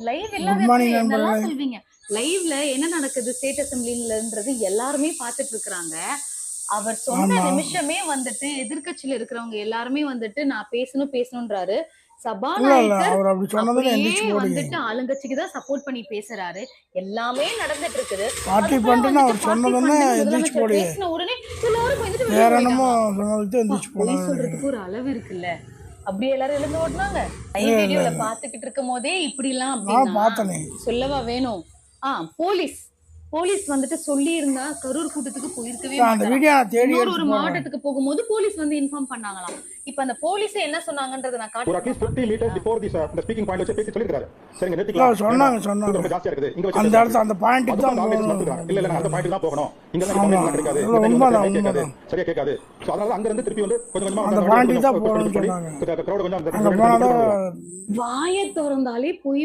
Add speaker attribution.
Speaker 1: Live இல்லாத என்னெல்லாம் சொல்வீங்க? லைவ்ல என்ன நடக்குது ஸ்டேட் அசெம்பிளின்றது எல்லாருமே பாத்துட்டு இருக்காங்க. அவர் சொன்ன நிமிஷமே வந்துட்டு எதிர்க்கட்சியில இருக்கிறவங்க எல்லாருமே வந்துட்டு நான் பேசணும்ன்றாரு. சபாநாயகர் அப்படியே வந்துட்டு ஆளுங்கட்சிக்கு தான் சப்போர்ட் பண்ணி பேசுறாரு. எல்லாமே நடந்துட்டு இருக்குது.
Speaker 2: பார்ட்டி பண்ணிட்டு அவர் சொன்னதுன்னு எந்திரிச்சு போடு.
Speaker 1: பேசின உடனே எல்லாரும் வந்துட்டு
Speaker 2: வேற என்னமோ சொன்னதுக்கு எந்திரிச்சு போடு.
Speaker 1: சொல்றதுக்கு ஒரு அளவு இருக்குல்ல. அப்படியே எல்லாரும் எழுந்து ஓடுனாங்க. வீடியோல பாத்துக்கிட்டு இருக்கும் போதே இப்படி எல்லாம்
Speaker 2: பார்த்தனே
Speaker 1: சொல்லவா வேணும். போலீஸ் வந்துட்டு சொல்லி இருந்தா கரூர் கூட்டத்துக்கு போயிருக்கவே மாட்டாங்க. ஒரு மாவட்டத்துக்கு போகும்போது போலீஸ் வந்து இன்ஃபார்ம் பண்ணாங்களாம். இப்ப அந்த போலீஸ் என்ன சொன்னாங்கன்றத நான் காட்டுறேன்.
Speaker 3: at least 50 meters before this the speaking point வச்சு பேசி சொல்லிருக்காரு. சரிங்க நிறுத்திக்கலாம்.
Speaker 2: சொன்னாங்க
Speaker 3: ரொம்ப ஜாஸ்தியா இருக்குது. இங்க
Speaker 2: அந்த இடத்துல அந்த பாயிண்ட்க்கு தான்
Speaker 3: போகணும். இல்ல அந்த பாயிண்ட் தான் போகணும். இங்க தான் பாயிண்ட் கிடைக்காது. உண்மைதான். சரியா கேட்காது. சோ அதனால அங்க இருந்து திருப்பி வந்து கொஞ்சம்
Speaker 2: அந்த பாயிண்ட் தான் போகணும்னு சொன்னாங்க.
Speaker 3: கிரவுட் கொஞ்சம் அந்த
Speaker 1: வாயை திறந்தாலே போய்